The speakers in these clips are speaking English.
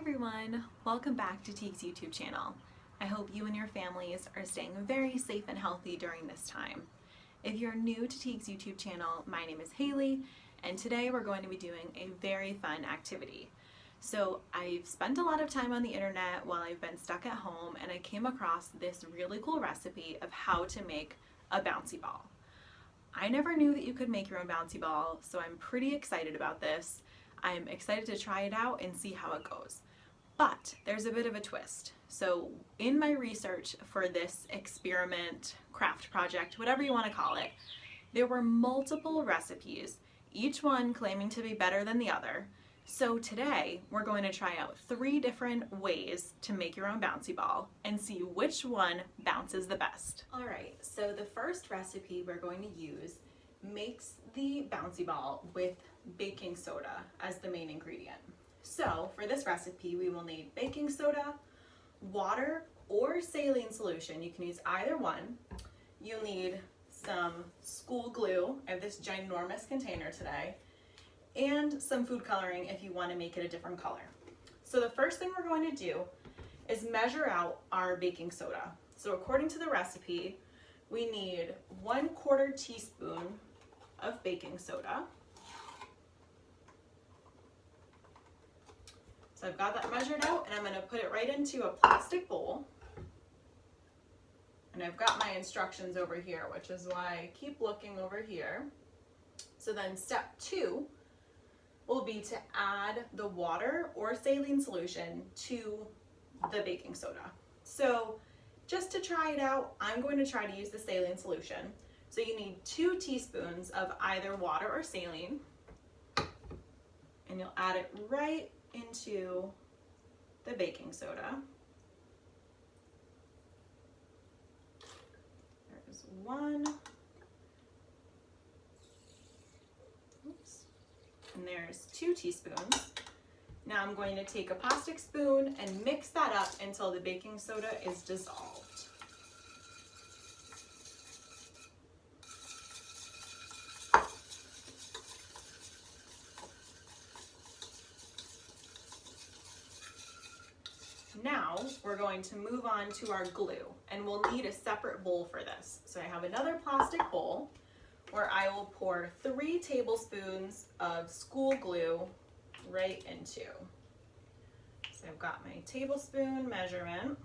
everyone, welcome back to Teague's YouTube channel. I hope you and your families are staying very safe and healthy during this time. If you're new to Teague's YouTube channel, my name is Haylee, and today we're going to be doing a very fun activity. So I've spent a lot of time on the internet while I've been stuck at home, and I came across this really cool recipe of how to make a bouncy ball. I never knew that you could make your own bouncy ball, so I'm pretty excited about this. I'm excited to try it out and see how it goes. But there's a bit of a twist. So in my research for this experiment, craft project, whatever you want to call it, there were multiple recipes, each one claiming to be better than the other. So today we're going to try out 3 different ways to make your own bouncy ball and see which one bounces the best. All right, so the first recipe we're going to use makes the bouncy ball with baking soda as the main ingredient. So for this recipe, we will need baking soda, water, or saline solution. You can use either one. You'll need some school glue. I have this ginormous container today, and some food coloring if you want to make it a different color. So the first thing we're going to do is measure out our baking soda. So according to the recipe, we need 1/4 teaspoon of baking soda. So I've got that measured out, and I'm going to put it right into a plastic bowl. And I've got my instructions over here, which is why I keep looking over here. So then step 2 will be to add the water or saline solution to the baking soda. So just to try it out, I'm going to try to use the saline solution. So you need 2 teaspoons of either water or saline, and you'll add it right into the baking soda. There's 1. Oops. And there's 2 teaspoons. Now I'm going to take a plastic spoon and mix that up until the baking soda is dissolved. Now we're going to move on to our glue, and we'll need a separate bowl for this. So I have another plastic bowl where I will pour 3 tablespoons of school glue right into. So I've got my tablespoon measurement.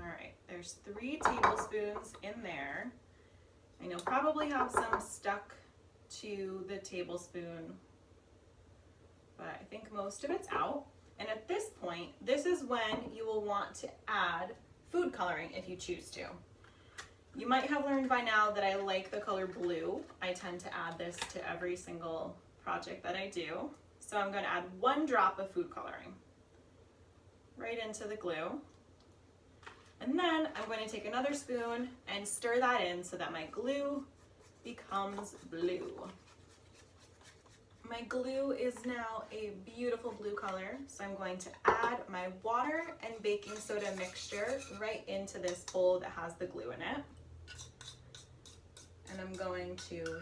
Alright, there's 3 tablespoons in there, and you'll probably have some stuck to the tablespoon, but I think most of it's out. And at this point, this is when you will want to add food coloring if you choose to. You might have learned by now that I like the color blue. I tend to add this to every single project that I do. So I'm going to add 1 drop of food coloring right into the glue. And then I'm going to take another spoon and stir that in so that my glue becomes blue. My glue is now a beautiful blue color, so I'm going to add my water and baking soda mixture right into this bowl that has the glue in it. And I'm going to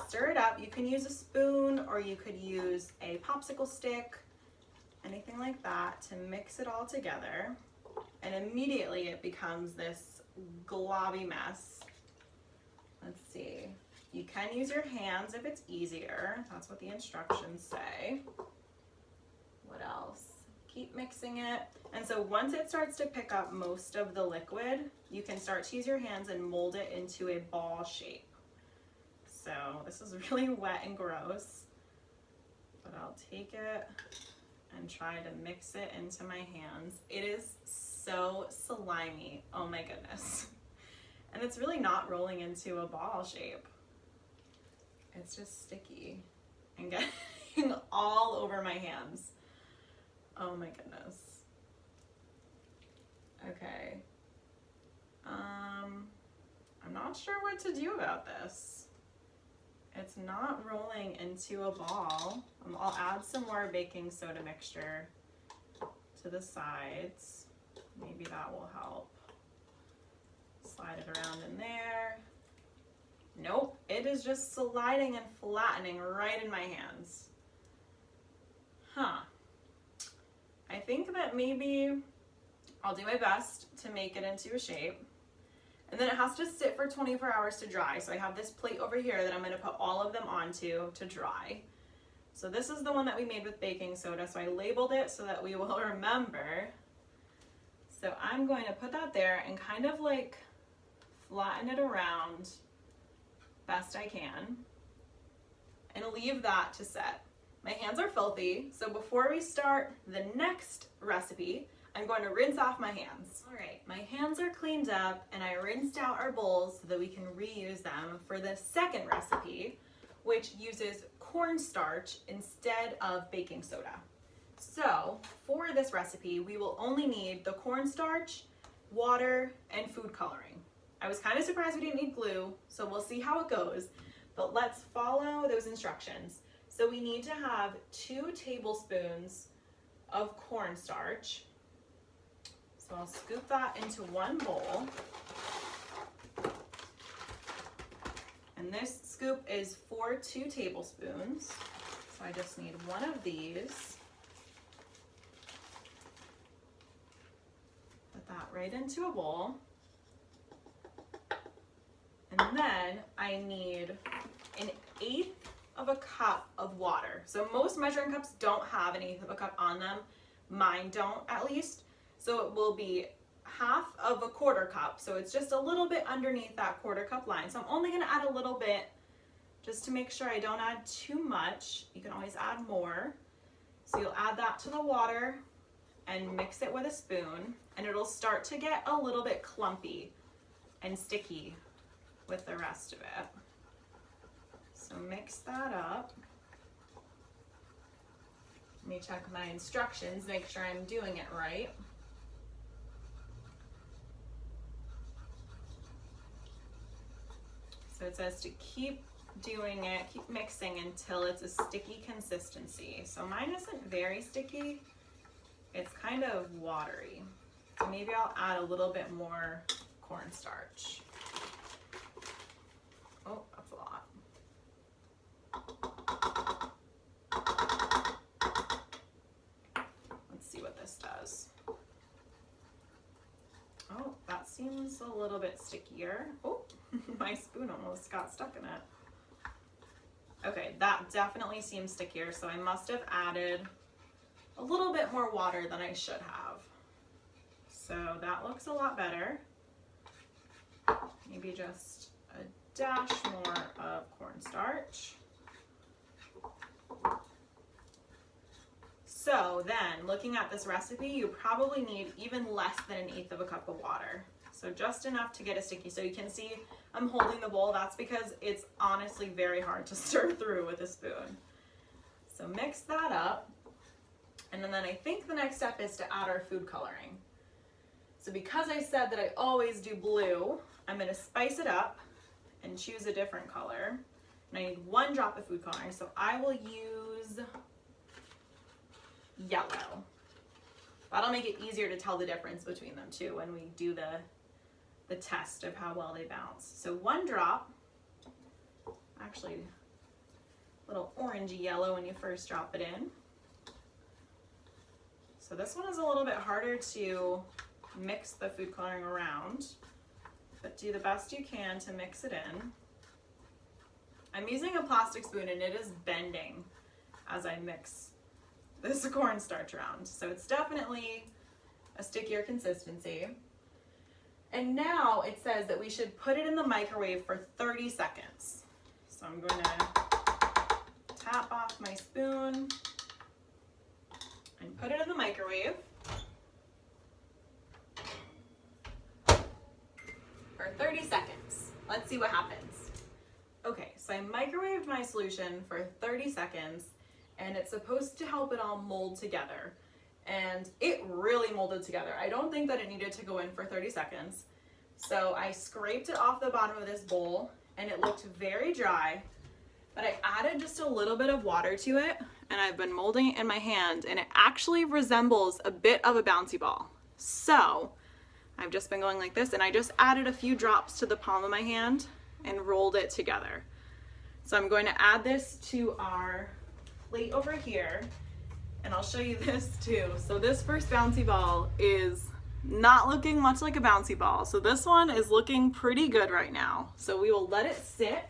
stir it up. You can use a spoon, or you could use a popsicle stick, anything like that, to mix it all together. And immediately it becomes this globby mess. Let's see. You can use your hands if it's easier. That's what the instructions say. What else? Keep mixing it. And so once it starts to pick up most of the liquid, you can start to use your hands and mold it into a ball shape. So this is really wet and gross, but I'll take it and try to mix it into my hands. It is so slimy, oh my goodness. And it's really not rolling into a ball shape. It's just sticky and getting all over my hands. Oh my goodness. Okay. I'm not sure what to do about this. It's it's not rolling into a ball. I'll add some more baking soda mixture to the sides. Maybe that will help. Slide it around in there. Nope, it is just sliding and flattening right in my hands. Huh. I think that maybe I'll do my best to make it into a shape. And then it has to sit for 24 hours to dry. So I have this plate over here that I'm going to put all of them onto to dry. So this is the one that we made with baking soda. So I labeled it so that we will remember. So I'm going to put that there and kind of like flatten it around best I can and leave that to set. My hands are filthy, so before we start the next recipe, I'm going to rinse off my hands. All right, my hands are cleaned up and I rinsed out our bowls so that we can reuse them for the second recipe, which uses cornstarch instead of baking soda. So for this recipe, we will only need the cornstarch, water, and food coloring. I was kind of surprised we didn't need glue, so we'll see how it goes, but let's follow those instructions. So we need to have 2 tablespoons of cornstarch. So I'll scoop that into one bowl. And this scoop is for 2 tablespoons. So I just need one of these. Put that right into a bowl. And then I need 1/8 of a cup of water. So most measuring cups don't have 1/8 of a cup on them. Mine don't, at least. So it will be 1/2 of a 1/4 cup. So it's just a little bit underneath that 1/4 cup line. So I'm only going to add a little bit just to make sure I don't add too much. You can always add more. So you'll add that to the water and mix it with a spoon, and it'll start to get a little bit clumpy and sticky with the rest of it. So mix that up. Let me check my instructions, make sure I'm doing it right. So it says to keep doing it, keep mixing until it's a sticky consistency. So mine isn't very sticky, it's kind of watery. So maybe I'll add a little bit more cornstarch. Oh, that's a lot. Let's see what this does. Oh, that seems a little bit stickier. Oh, my spoon almost got stuck in it. Okay, that definitely seems stickier, so I must have added a little bit more water than I should have. So that looks a lot better. Maybe just a dash more of cornstarch. So then, looking at this recipe, you probably need even less than 1/8 of a cup of water. So just enough to get it sticky. So you can see I'm holding the bowl. That's because it's honestly very hard to stir through with a spoon. So mix that up. And then I think the next step is to add our food coloring. So because I said that I always do blue, I'm going to spice it up and choose a different color. And I need 1 drop of food coloring. So I will use yellow. That'll make it easier to tell the difference between them too when we do the test of how well they bounce. So 1 drop, actually a little orangey yellow when you first drop it in. So this one is a little bit harder to mix the food coloring around, but do the best you can to mix it in. I'm using a plastic spoon and it is bending as I mix this cornstarch around. So it's definitely a stickier consistency. And now it says that we should put it in the microwave for 30 seconds. So I'm going to tap off my spoon and put it in the microwave for 30 seconds. Let's see what happens. Okay, so I microwaved my solution for 30 seconds and it's supposed to help it all mold together. And it really molded together. I don't think that it needed to go in for 30 seconds. So I scraped it off the bottom of this bowl and it looked very dry. But I added just a little bit of water to it, and I've been molding it in my hand, and it actually resembles a bit of a bouncy ball. So I've just been going like this, and I just added a few drops to the palm of my hand and rolled it together. So I'm going to add this to our plate over here, and I'll show you this too. So this first bouncy ball is not looking much like a bouncy ball. So this one is looking pretty good right now. So we will let it sit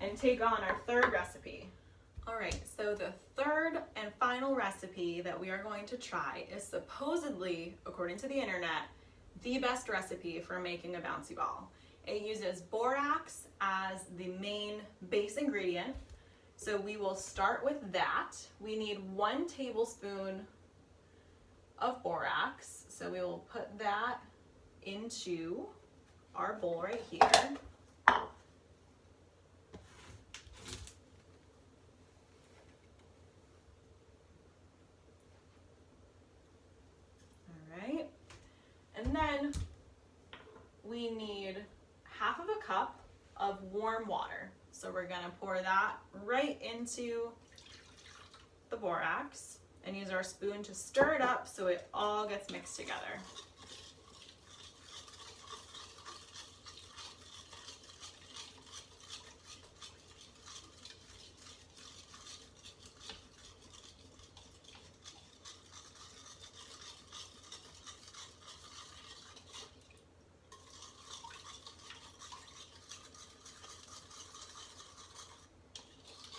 and take on our third recipe. All right, so the third and final recipe that we are going to try is supposedly, according to the internet, the best recipe for making a bouncy ball. It uses borax as the main base ingredient. So we will start with that. We need 1 tablespoon of borax. So we will put that into our bowl right here. And then we need half of a cup of warm water. So we're gonna pour that right into the borax and use our spoon to stir it up so it all gets mixed together.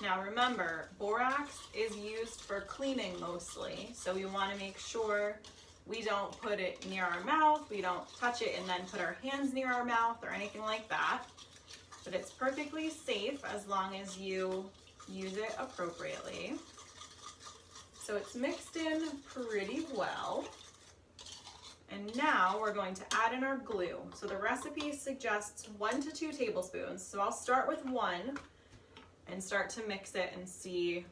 Now remember, borax is used for cleaning mostly, so we want to make sure we don't put it near our mouth, we don't touch it and then put our hands near our mouth or anything like that. But it's perfectly safe as long as you use it appropriately. So it's mixed in pretty well. And now we're going to add in our glue. So the recipe suggests 1 to 2 tablespoons. So I'll start with 1. And start to mix it and see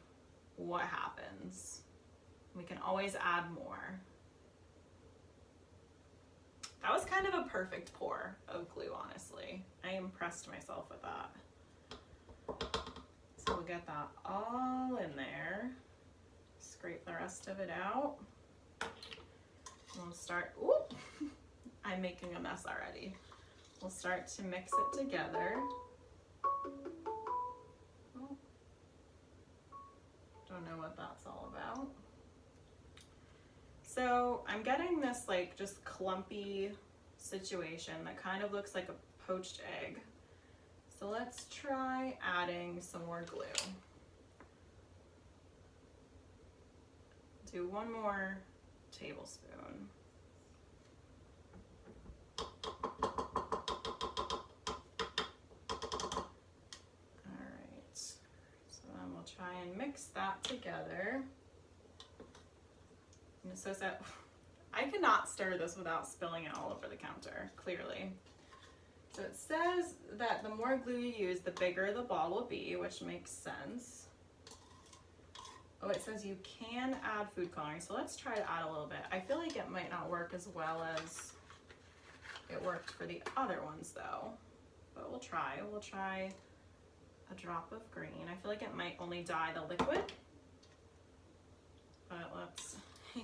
what happens. We can always add more. That was kind of a perfect pour of glue, honestly. I impressed myself with that. So we'll get that all in there. Scrape the rest of it out. We'll start, ooh, I'm making a mess already. We'll start to mix it together. Don't know what that's all about. So I'm getting this like just clumpy situation that kind of looks like a poached egg. So let's try adding some more glue. Do 1 more tablespoon. Try and mix that together. And so I cannot stir this without spilling it all over the counter, clearly. So it says that the more glue you use, the bigger the ball will be, which makes sense. Oh, it says you can add food coloring, so let's try to add a little bit. I feel like it might not work as well as it worked for the other ones though, but we'll try. We'll try a drop of green. I feel like it might only dye the liquid, but let's,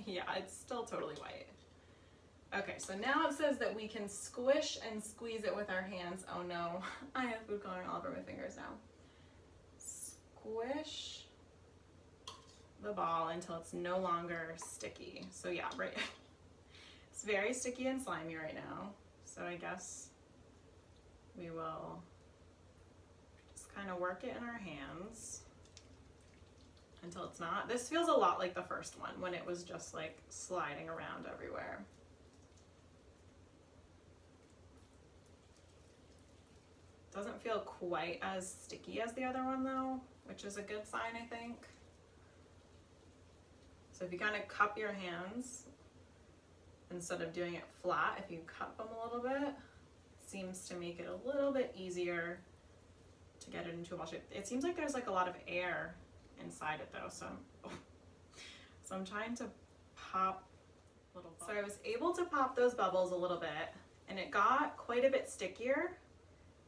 yeah, it's still totally white. Okay, so now it says that we can squish and squeeze it with our hands. Oh no, I have food coloring all over my fingers now. Squish the ball until it's no longer sticky. So yeah, right, it's very sticky and slimy right now. So I guess we will kind of work it in our hands until it's not. This feels a lot like the first one when it was just like sliding around everywhere. Doesn't feel quite as sticky as the other one though, which is a good sign, I think. So if you kind of cup your hands instead of doing it flat, if you cup them a little bit, it seems to make it a little bit easier to get it into a ball shape. It seems like there's like a lot of air inside it though, so I'm trying to pop little bubbles. So I was able to pop those bubbles a little bit, and it got quite a bit stickier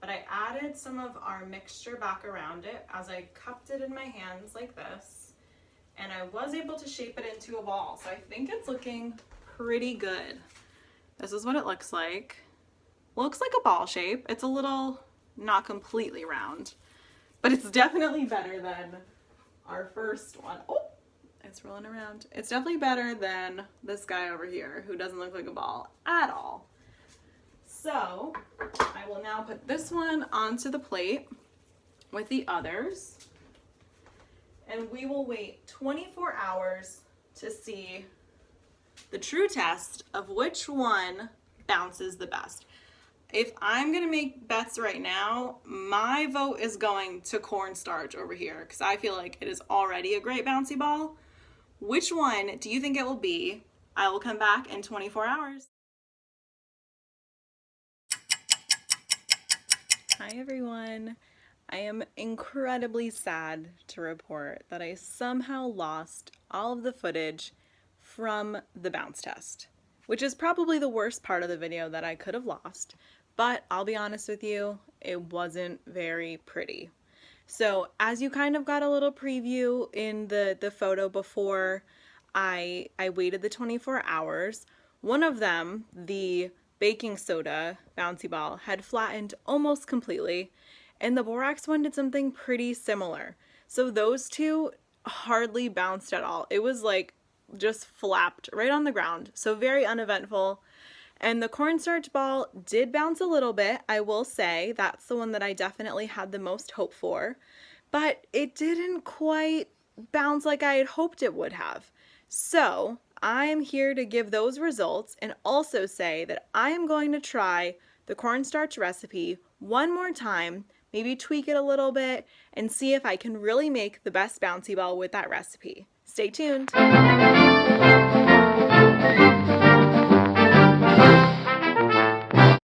but I added some of our mixture back around it as I cupped it in my hands like this, and I was able to shape it into a ball. So I think it's looking pretty good. This is what it looks like. Looks like a ball shape. It's a little not completely round, but it's definitely better than our first one. Oh, it's rolling around. It's definitely better than this guy over here who doesn't look like a ball at all. So I will now put this one onto the plate with the others, and we will wait 24 hours to see the true test of which one bounces the best. If I'm gonna make bets right now, my vote is going to cornstarch over here because I feel like it is already a great bouncy ball. Which one do you think it will be? I will come back in 24 hours. Hi everyone. I am incredibly sad to report that I somehow lost all of the footage from the bounce test, which is probably the worst part of the video that I could have lost, but I'll be honest with you, it wasn't very pretty. So as you kind of got a little preview in the photo before I waited the 24 hours, one of them, the baking soda bouncy ball, had flattened almost completely, and the borax one did something pretty similar. So those two hardly bounced at all. It was like just flapped right on the ground, so very uneventful. And the cornstarch ball did bounce a little bit, I will say. That's the one that I definitely had the most hope for, but it didn't quite bounce like I had hoped it would have. So I am here to give those results and also say that I am going to try the cornstarch recipe one more time, maybe tweak it a little bit, and see if I can really make the best bouncy ball with that recipe. Stay tuned.